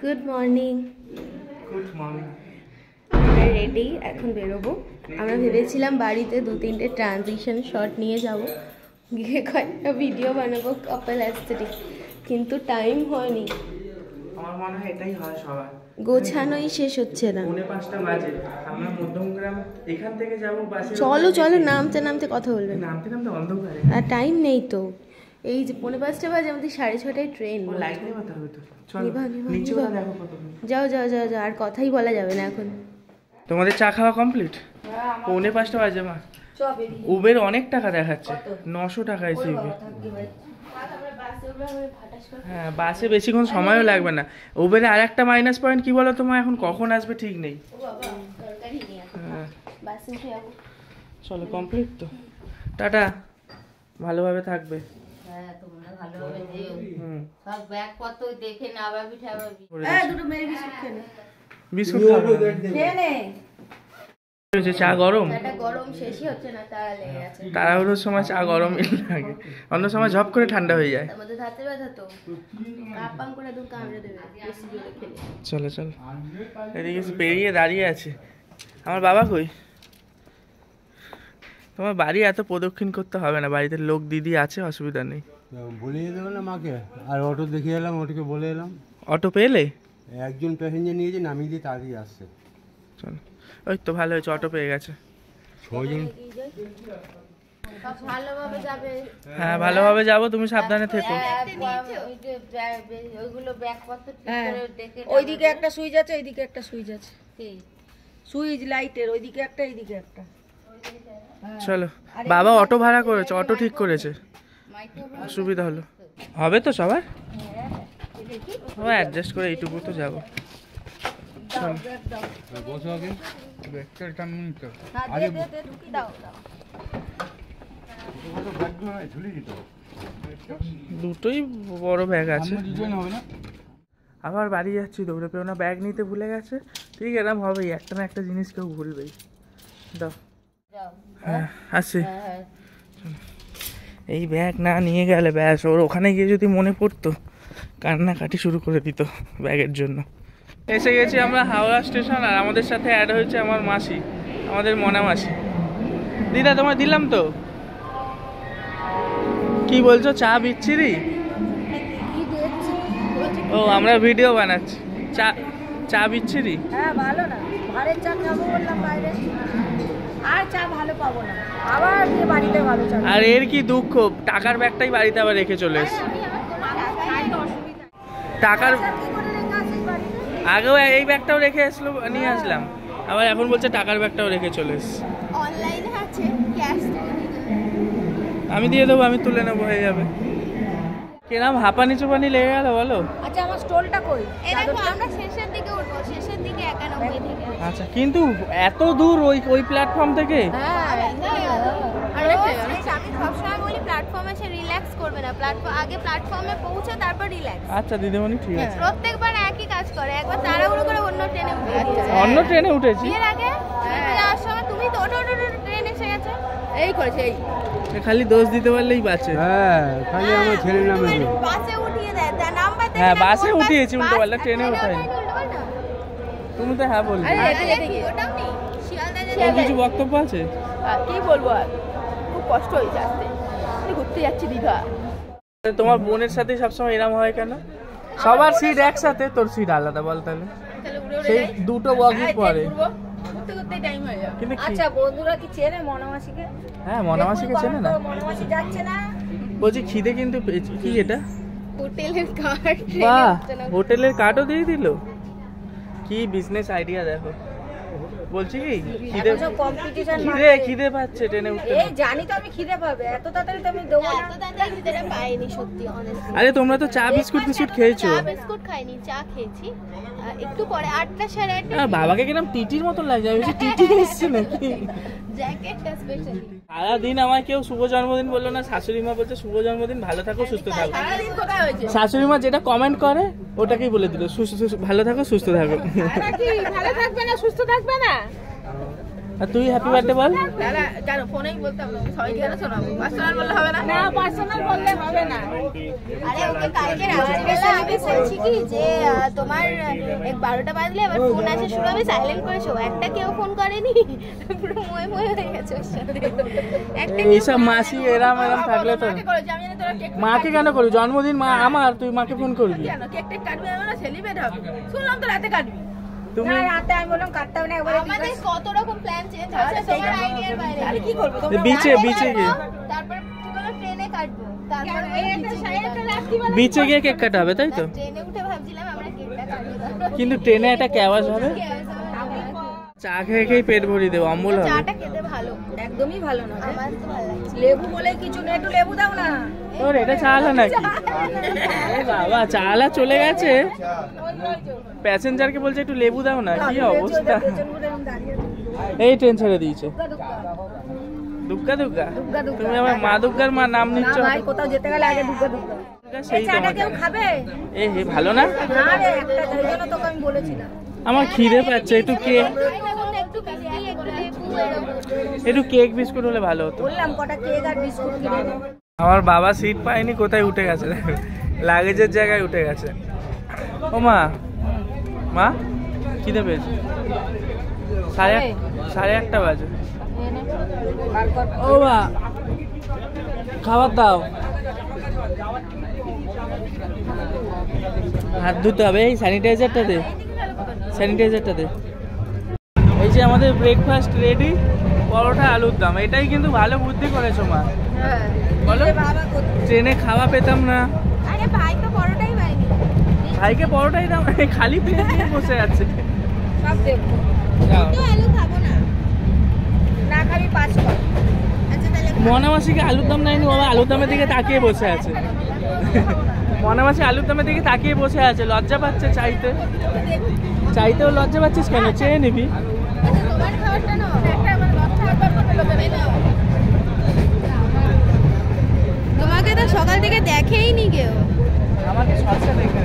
Good morning. Good morning. আমরা ready, এখন বেরোবো। আমরা ভেবেছিলাম বাড়িতে 2-3টে ট্রানজিশন শট নিয়ে যাব, গিয়ে কয়েকটা ভিডিও বানাবো কাপল অ্যাস্থেটিক, কিন্তু টাইম হয়নি। আমার মনে হয় এটাই হয় সবার, গোছানোই শেষ হচ্ছে না। 5:45 বাজে। আমরা মধ্যমগ্রাম এখান থেকে যাবো বাসে। চলো চলো, নামতে নামতে কথা বলবে। নামতে নামতে অন্ধকারে আর টাইম নেই তো, এই যে 5:45 বাজে, আমাদের 6:30টায় ট্রেন। লাইট নেভাতে হবে তো। চলো নিভা নিভা নিচে নিভা। দেখো কত। যাও যাও যাও যাও, আর কথাই বলা যাবে না এখন। তোমাদের চা খাওয়া কমপ্লিট? 4:45 বাজে মা। উবের অনেক টাকা দেখাচ্ছে, 900 টাকা এসে উবের। হ্যাঁ, বাসে বেশিক্ষণ সময়ও লাগবে না। উবেরে আর একটা মাইনাস পয়েন্ট কি বলো তোমার, এখন কখন আসবে ঠিক নেই। হ্যাঁ চলো, কমপ্লিট তো। টাটা, ভালোভাবে থাকবে। হ্যাঁ, তোমরা ভালোভাবে যেও। সব ব্যাগপত্র দেখে না ভাবি ঠাবাবি। দুটো মেরি বিস্কুট খেয়ে নে। বিস্কুট খাবো খেয়ে নে। চা গরম, চাটা গরম শেষই হচ্ছে না, তাড়া লেগে গেছে। তাড়াহুড়োর সময় চা গরম লাগে, অন্য সময় ঝপ করে ঠান্ডা হয়ে যায়। তার মধ্যে ধাতে ব্যথা তো, কাপাং করে দু কামড়ে দেবে বেশি জোরে খেলে। চলো চলো, এদিকে বেরিয়ে দাঁড়িয়ে আছে। আমার বাবা কই? তোমার বাড়ি এত প্রদক্ষিণ করতে হবে না, বাড়িতে লোক দিদি আছে, অসুবিধা নেই। বলিয়ে দেবো না মাকে। আর অটো দেখিয়ে এলাম, অটোকে বলে এলাম। অটো পেলে? একজন প্যাসেঞ্জার নিয়েছে, নামিয়ে দিয়ে তাড়িয়ে আসছে। চলো, ওই তো ভালো হয়েছে, অটো পেয়ে গেছে। 6 জন। ভালোভাবে যাবে। হ্যাঁ ভালোভাবে যাবো, তুমি সাবধানে থেকো। ওইগুলো ব্যাগপত্র ঠিক করে দেখে। ওইদিকে একটা সুইচ আছে, ওইদিকে একটা সুইচ আছে, সুইচ লাইটের ওইদিকে একটা, এইদিকে একটা। চলো, বাবা অটো ভাড়া করেছে, অটো ঠিক করেছে, সুবিধা হলো। হবে তো সবার? ও অ্যাডজাস্ট করে এইটুকু তো যাবো। চলো বসো আগে। দুটোই বড় ব্যাগ আছে। আবার বাড়ি যাচ্ছি, দৌড়ে পেও না, ব্যাগ নিতে ভুলে গেছে। ঠিক এরকম হবেই, একটা না একটা জিনিস কেউ ভুলবেই। দাও। হ্যাঁ আসি। এই ব্যাগ না নিয়ে গেলে ব্যাস, ওর ওখানে গিয়ে যদি মনে পড়তো, কান্নাকাটি শুরু করে দিত ব্যাগের জন্য। এসে গেছি আমরা হাওড়া স্টেশন, আর আমাদের সাথে অ্যাড হয়েছে আমার মাসি, আমাদের মনা মাসি। দিদা তোমার দিলাম তো। কি বলছো, চা বিচ্ছিরি? ও আমরা ভিডিও বানাচ্ছি। চা চা বিচ্ছিরি? হ্যাঁ ভালো না, ঘরের চা খাবো বললাম বাইরে, আর চা ভালো পাবো না, আবার গিয়ে বাড়িতে ভালো চা। আর এর কি দুঃখ, টাকার ব্যাগটাই বাড়িতে আবার রেখে চলে এসেছে। টাকার আগেও এই ব্যাগটাও রেখে আসলো, নিয়ে আসলাম, আবার এখন বলছে টাকার ব্যাগটাও রেখে চলে এসেছে। অনলাইনে আছে, ক্যাশ আমি দিয়ে দেবো, আমি তুলে নেবো, হয়ে যাবে। কিরম হাঁপানি চুপানি লেগে গেল বলো? আচ্ছা আমার স্টোলটা কই? এই দেখো, আমরা শেষের দিকে উঠবো, শেষের দিকে 91 থেকে। আচ্ছা, কিন্তু এত দূর ওই প্ল্যাটফর্ম থেকে? আর আমি সবসময় বলি প্ল্যাটফর্মে এসে রিল্যাক্স করবে না, আগে প্ল্যাটফর্মে পৌঁছে তারপর রিল্যাক্স। আচ্ছা দিদিমণি ঠিক আছে। প্রত্যেকবার একই কাজ করে, একবার তাড়াহুড়ো করে অন্য ট্রেনে উঠে। অন্য ট্রেনে উঠেছি এর আগে যাওয়ার সময় তুমি তো ওটো ট্রেন এসে গেছে, এই করেছে। এই খালি দোষ দিতে পারলেই বাঁচে। হ্যাঁ, খালি আমার ছেলের নামে। বাসে উঠিয়ে দেয়, নাম্বার দেখে। হ্যাঁ বাসে উঠিয়েছি, উল্টো পাল্টা ট্রেনে উঠাইনি। তুমি তো হ্যাঁ বলবে। ওটাও নেই, তোর কিছু বক্তব্য আছে? কি বলবো, আর খুব কষ্ট হয়ে যাচ্ছে, ঘুরতে যাচ্ছি দীঘা। তোমার বোনের সাথে সবসময় এরম হয় কেন? সবার সিট একসাথে, তোর সিট আলাদা, বল তাহলে। সেই দুটো বগি পরে কিন্তু আচ্ছা বন্ধুরা কি চেনে মনামাসিকে? হ্যাঁ মনামাসিকে চেনে না, মনামাসি যাচ্ছে না। বলছি খিদে কিন্তু কি এটা? হোটেলের কার্ড। বাহ, হোটেলের কার্ডও দিয়ে দিল। কি বিজনেস আইডিয়া দেখো। বলছি কি খিদে কম্পিটিশন, খিদে পাচ্ছে ট্রেনে উঠতে। এই জানি তো আমি খিদে পাবে, এত তাড়াতাড়ি তো আমি দেবো না। এত তাড়াতাড়ি খিদেটা পাইনি সত্যি, অনেস্টলি। আরে তোমরা তো চা বিস্কুট খেয়েছো। চা বিস্কুট খাইনি, চা খেয়েছি একটু পরে, 8টা 8:30। বাবাকে কিরম টিটির মতন লাগছে, আমি বলছি টিটি এসছে নাকি? জ্যাকেটটা স্পেশালি। সারাদিন আমার কেউ শুভ জন্মদিন বললো না, শাশুড়ি মা বলছে শুভ জন্মদিন, ভালো থাকো সুস্থ থাকো। সারাদিন কোথায় হয়েছে? শাশুড়ি মা যেটা কমেন্ট করে ওটাকেই বলে দিল, ভালো থাকো সুস্থ থাকো। ভালো থাকবে না সুস্থ থাকবে না? আর তুই হ্যাপি বার্থডে বল। কেন ফোনেই বলতাম না, সবাইকে কেন শোনাবো? পার্সোনাল বললে হবে না? না পার্সোনাল বললে হবে না। আরে ওকে কালকে রাত্রিবেলা আমি বলছি কি যে তোমার 12টা বাজলে এবার ফোন আসে শুরু হবে, সাইলেন্ট করে শো। একটা কেউ ফোন করেনি, পুরো ময়ে ময়ে হয়ে গেছে ওর সাথে। একটা এইসব মাসি এরাম থাকলে তো মাকে করেছি আমি, জানি তোরা কেক মাকে কেন করবি? জন্মদিন মা আমার, তুই মাকে ফোন করবি কেন? কেক টেক কাটবি না, সেলিব্রেট হবে। শুনলাম তো রাতে কাটবি। তুমি? না রাতে আমি বললাম কাটতে হবে না, একবারে আমাদের কত রকম প্ল্যান চেঞ্জ হচ্ছে তোমার আইডিয়ার বাইরে। তাহলে কি করবো তোমরা? বিচে গিয়ে তারপর কি বলো ট্রেনে কাটবো, তারপর বিচে গিয়ে কেক কাটা হবে, তাই তো? ট্রেনে উঠে ভাবছিলাম আমরা কেকটা কাটবো, কিন্তু ট্রেনে একটা ক্যাওয়াজ হবে। চা খেয়ে খেয়ে পেট ভরিয়ে দেবো, অম্বল হবে। চাটা খেতে ভালো, একদমই ভালো না। আমার তো ভালো লাগছে। লেবু বলে কিছু নেই, একটু লেবু দাও না। তোর এটা চালা নাকি? এ বাবা, চালা চলে গেছে। প্যাসেঞ্জারকে বলছে একটু লেবু দাও না, কি অবস্থা। এই ট্রেন ছেড়ে দিয়েছে। দুগ্গা দুগ্গা, তুমি আমার মা দুগ্গার মা নাম নিচ্ছ। ভাই কোথাও যেতে গেলে আগে দুগ্গা দুগ্গা। সেই চাটা তোমার কেউ খাবে এ হে ভালো না? না রে, একটা এই জন্য তোকে আমি বলেছিলাম। আমার খিদে পাচ্ছে, একটু কেক, একটু বিস্কিট, একটু লেবু এরকম। একটু কেক বিস্কুট হলে ভালো হতো। বললাম কটা কেক আর বিস্কুট কিনে দাও। আমার বাবা সিট পায়নি, কোথায় উঠে গেছে, লাগেজের জায়গায় উঠে গেছে। ও মা, মা খিদে পেয়েছে, 8:30 বাজে। ও মা, খাবার দাও। হাত ধুতে হবে, এই স্যানিটাইজারটাতে, স্যানিটাইজারটাতে। এই যে আমাদের ব্রেকফাস্ট রেডি, পরোটা আলুর দম। এটাই কিন্তু ভালো বুদ্ধি করেছো মা, বলো। ট্রেনে খাওয়া পেতাম না। আরে ভাই তো পরোটাই পাইনি। ভাইকে পরোটাই দাও, খালি প্লেট নিয়ে বসে আছে। সব দেখবো তো আলু খাবো না। না খাবি 5 কর। আচ্ছা তাহলে মনামাসিকে আলুর দম নেয়নি, বাবা আলুর দমের দিকে তাকিয়ে বসে আছে। মনামাসি আলুর দমের দিকে তাকিয়ে বসে আছে, লজ্জা পাচ্ছে চাইতে। চাইতেও লজ্জা পাচ্ছিস কেন? চেয়ে নিবি। আচ্ছা তোমার খাবারটা নাও, একটা আমার বাচ্চা খাবার করতে নাও। তোমাকে তো সকাল থেকে দেখেইনি কেউ। আমাকে সবটা দেখে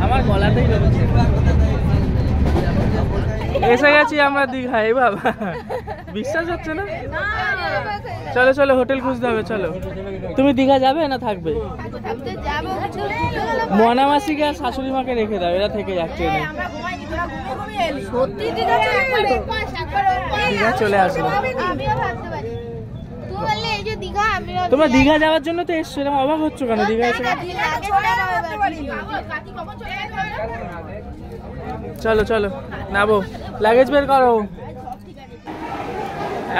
আমার গলাতেই রয়েছে। এসে গেছি আমরা দীঘায় বাবা, বিশ্বাস হচ্ছে না? চলো চলো, হোটেল খুঁজতে হবে, চলো। তুমি দীঘা যাবে না থাকবে? ভাবতে যাবো, মনামাসিকে আর শাশুড়ি মাকে রেখে দাও, এরা থেকে যাচ্ছে না। আমরা ঘুমাইনি, তোরা ঘুমিয়ে এলি। সত্যি দীঘা চলে গেলো। দীঘা চলে আসলো। আমিও ভাবতে পারি। তুই বললে এই যে দীঘা, আমিও তোমরা দীঘা যাওয়ার জন্য তো এসছো, এরকম অবাক হচ্ছ কেন? দীঘা এসে চলো চলো, নাবো, লাগেজ বের করো।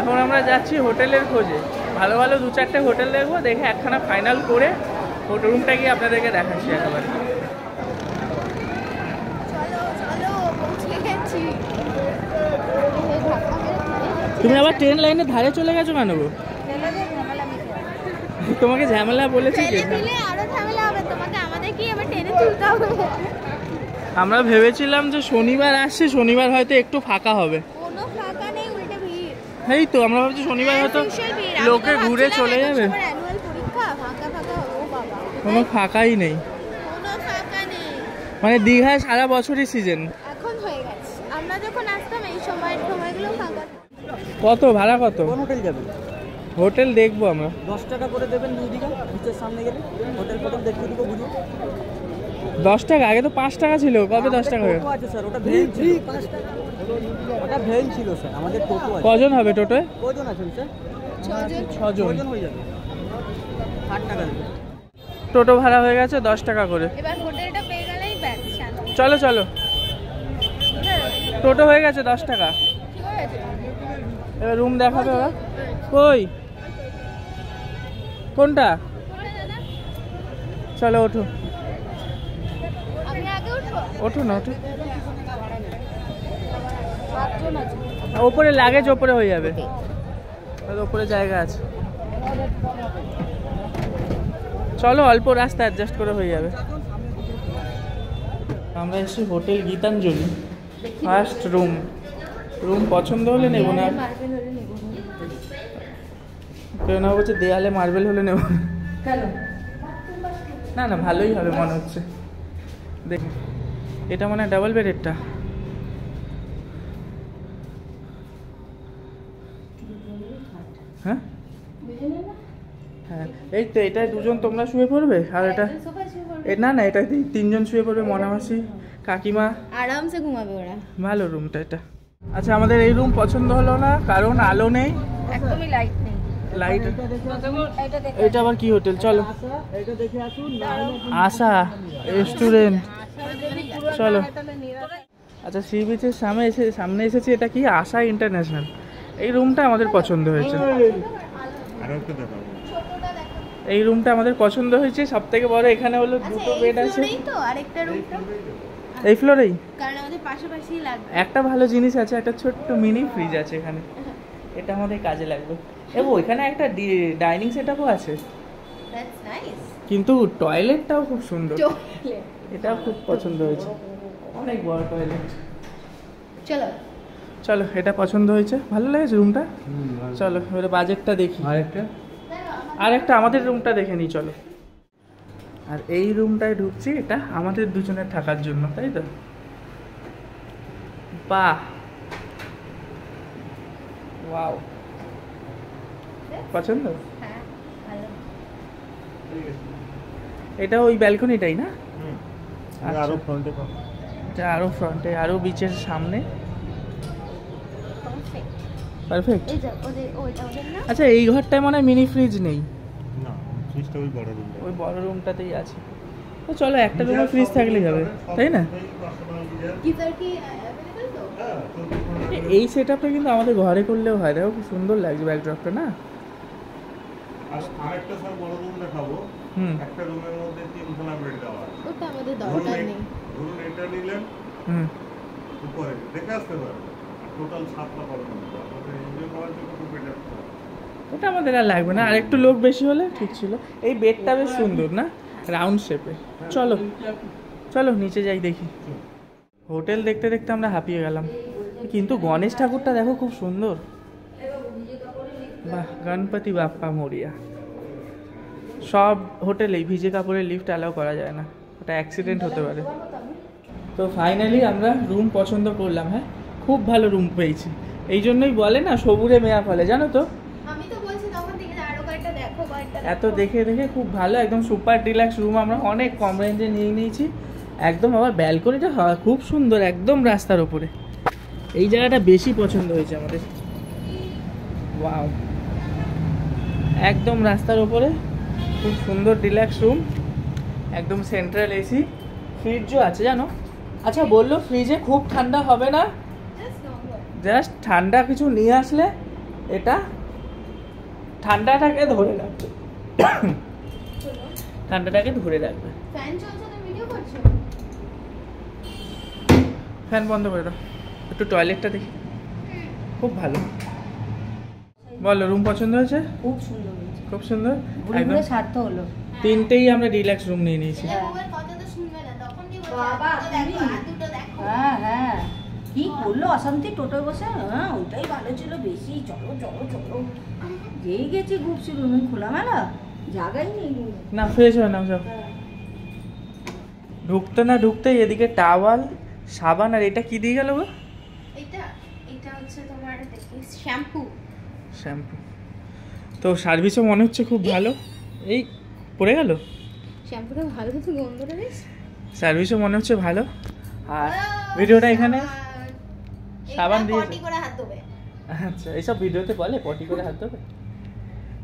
এখন আমরা যাচ্ছি হোটেলের খোঁজে। ভালো ভালো 2-4টে হোটেল দেখবো, দেখে একখানা ফাইনাল করে হোটেল রুমটা গিয়ে আপনাদেরকে দেখাচ্ছি একেবারে। চলো চলো, পৌঁছে গেছি। তুমি আবার ট্রেন লাইনের ধারে চলে গেছো কেন গো? তোমাকে ঝামেলা বলেছি কি? দিলে আরো ঝামেলা হবে, তোমাকে আমাদের কি আবার টেনে তুলতে হবে। আমরা ভেবেছিলাম যে শনিবার আসছে, শনিবার হয়তো একটু ফাঁকা হবে। কোনো ফাঁকা নেই, উল্টে ভিড়। এই তো আমরা ভাবছি শনিবার হয়তো বিশাল ভিড়। আমি তো লোকে ঘুরে ভাবছিলাম চলে এখন যাবে, সবার annual পরীক্ষা, ফাঁকা ফাঁকা হবে। ও বাবা, কোনো ফাঁকাই নেই। কোনো ফাঁকা নেই। মানে দীঘায় সারা বছরই সিজন। এখন হয়ে গেছে, আমরা যখন আসতাম এই সময়গুলো ফাঁকা থাকতো। কত ভাড়া কত? কোন হোটেল যাবেন? হোটেল দেখবো আমরা। 10 টাকা করে দেবেন 2 দিঘা, নিচের সামনে গেলে হোটেল ফোটেল দেখতে দিব, বুঝুন। 10 টাকা? আগে তো 5 টাকা ছিল, কবে 10 টাকা হয়ে? টোটো আছে স্যার, ওটা ভ্যান ছিল। 5 টাকা ওটা ভ্যান ছিল স্যার, আমাদের টোটো আছে। কজন হবে টোটোয়? কজন আছেন স্যার? 6 জন। হয়ে যাবে, 8 টাকা দেবেন। টোটো ভাড়া হয়ে গেছে 10 টাকা করে। এবার হোটেলটা পেয়ে গেলেই ব্যাস শান্তি। চলো চলো, টোটো হয়ে গেছে 10 টাকা। ঠিক আছে, এবার রুম দেখাবে ওরা। কই কোনটা? চলো ওঠো, আমি আগে উঠবো। ওঠো না, ওঠো। ওপরে লাগেজ ওপরে হয়ে যাবে, ওপরে জায়গা আছে। চলো, অল্প রাস্তা অ্যাডজাস্ট করে হয়ে যাবে। আমরা এসেছি hotel Gitanjali, first room. Room পছন্দ হলে নেব না, কেউ না বলছে দেয়ালে মার্বেল হলে নেব না। না ভালোই হবে মনে হচ্ছে। দেখ, এটা মানে ডাবল বেডেরটা। হ্যাঁ হ্যাঁ, এই তো এটাই দুজন তোমরা শুয়ে পড়বে, আর এটা না না এটা তিনজন শুয়ে পড়বে, মনামাসি কাকিমা, আরামসে ঘুমাবে ওরা। ভালো রুমটা এটা। আচ্ছা আমাদের এই রুম পছন্দ হলো না কারণ আলো নেই, একদমই লাইট নেই। লাইট। এটা দেখে এটা আবার কি হোটেল? চলো এটা দেখে আসুন। আশা রেস্টুরেন্ট, চলো। আচ্ছা সি বিচের সামনে এসেছি, এটা কি আশা ইন্টারন্যাশনাল। এই রুমটা আমাদের পছন্দ হয়েছে, এই রুমটা আমাদের পছন্দ হয়েছে। সব থেকে বড় এখানে হলো দুটো বেড আছে। তো আরেকটা রুমটা এই ফ্লোরেই কারণ আমাদের পাশাপাশি লাগবে। একটা ভালো জিনিস আছে, একটা ছোট্ট মিনি ফ্রিজ আছে এখানে, এটা আমাদের কাজে লাগবে। এবং ওইখানে একটা ডাইনিং সেটআপও আছে, দ্যাটস নাইস। কিন্তু টয়লেটটাও খুব সুন্দর, চলে এটাও খুব পছন্দ হয়েছে, অনেক বড় টয়লেট। চলো চলো এটা পছন্দ হয়েছে, ভালো লেগেছে রুমটা। চলো এবারে বাজেটটা দেখি, আর একটা আমাদের রুমটা দেখে নিই চলো। আর এই রুমটায় ঢুকছি, এটা আমাদের দুজনের থাকার জন্য, তাই তো? বাহ, ওয়াও, পছন্দ। হ্যাঁ ভালো। এটা ওই ব্যালকনিটাই না? আচ্ছা। আরো ফ্রন্টে এটা আরো ফ্রন্টে, আরো বিচের সামনে, পারফেক্ট। পারফেক্ট। এই যে ওইটা ওদের না। আচ্ছা এই ঘরটায় মানে মিনি ফ্রিজ নেই, না, ফ্রিজটা ওই বড় রুমটা। ওই বড় রুমটাতেই আছে। তো চলো একটা রুমে ফ্রিজ থাকলেই হবে, তাই না? গিজার কি অ্যাভেলেবল তো? এই সেটআপটা কিন্তু আমাদের ঘরে করলেও হয়, দেখো খুব সুন্দর লাগছে ব্যাকড্রপটা না? আর আরেকটা স্যার বড় রুম দেখাবো। হুম একটা রুমের মধ্যে তিনখানা বেড দেওয়া আছে। ওটা আমাদের দরকার নেই। ধরুন এটা নিলেন হুম। উপরে দেখে আসতে পারবেন, টোটাল 7টা পাবেন। আপনাদের এনজয় করার জন্য খুব বেটার। ওটা আমাদের আর লাগবে না, আর একটু লোক বেশি হলে ঠিক ছিল। এই বেডটা বেশ সুন্দর না, রাউন্ড শেপে। চলো চলো নিচে যাই দেখি। হোটেল দেখতে দেখতে আমরা হাঁপিয়ে গেলাম, কিন্তু গণেশ ঠাকুরটা দেখো খুব সুন্দর। বাহ, গণপতি বাপ্পা মরিয়া। সব হোটেলেই ভিজে কাপড়ের লিফট অ্যালাউ করা যায় না, ওটা অ্যাক্সিডেন্ট হতে পারে। তো ফাইনালি আমরা রুম পছন্দ করলাম। হ্যাঁ খুব ভালো রুম পেয়েছি, এই জন্যই বলে না সবুরে মেয়া ফলে, জানো তো? আমি তো বলছি তখন থেকে যে আরো কয়েকটা দেখো, কয়েকটা এত দেখে দেখে খুব ভালো, একদম সুপার ডিলাক্স রুম আমরা অনেক কম রেঞ্জে নিয়ে নিয়েছি। একদম আবার ব্যালকনিটা খুব সুন্দর, একদম রাস্তার ওপরে। এই জায়গাটা বেশি পছন্দ হয়েছে আমাদের। ওয়াও, একদম রাস্তার ওপরে, খুব সুন্দর ডিলাক্স রুম, একদম সেন্ট্রাল এসি, ফ্রিজও আছে জানো। আচ্ছা বললো ফ্রিজে খুব ঠান্ডা হবে না, জাস্ট ঠান্ডা কিছু নিয়ে আসলে এটা ঠান্ডাটাকে ধরে রাখবে, ঠান্ডাটাকে ধরে রাখবে। ফ্যান চলছে না, ভিডিও করছো? ফ্যান বন্ধ করে দাও, একটু টয়লেটটা দেখি। খুব ভালো, বলো রুম পছন্দ হয়েছে? খুব সুন্দর হয়েছে, খুব সুন্দর, ঘুরে একদম ঘুরে স্বার্থ হলো। তিনটেই আমরা ডিলাক্স রুম নিয়ে নিয়েছি। মোবাইল কথা তো শুনবে না, তখন কি বলবে? বাবা, দেখো আর দুটো দেখো। হ্যাঁ হ্যাঁ, কি করলো অশান্তি টোটোয় বসে। হ্যাঁ ওইটাই ভালো ছিল বেশি, চলো চলো চলো। যেই গেছি ঘুরছি রুমে, খোলামেলা জায়গাই নেই রুমে। না ফ্রেশ হয় না সব, ঢুকতে না ঢুকতেই এদিকে টাওয়াল, সাবান, আর এটা কি দিয়ে গেল গো? এটা হচ্ছে তোমার দেখি শ্যাম্পু। শ্যাম্পু। তো সার্ভিসও মনে হচ্ছে খুব ভালো। এই পড়ে গেল, শ্যাম্পুটা ভালো কিন্তু গন্ধটা বেশ। সার্ভিসও মনে হচ্ছে ভালো। আর ভিডিওটা এখানে সাবান দিয়ে, পটি করে হাত ধোবে। আচ্ছা এইসব ভিডিওতে বলে পটি করে হাত ধোবে।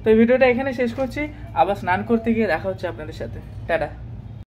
তো এই ভিডিওটা এখানে শেষ করছি, আবার স্নান করতে গিয়ে দেখা হচ্ছে আপনাদের সাথে। টাটা।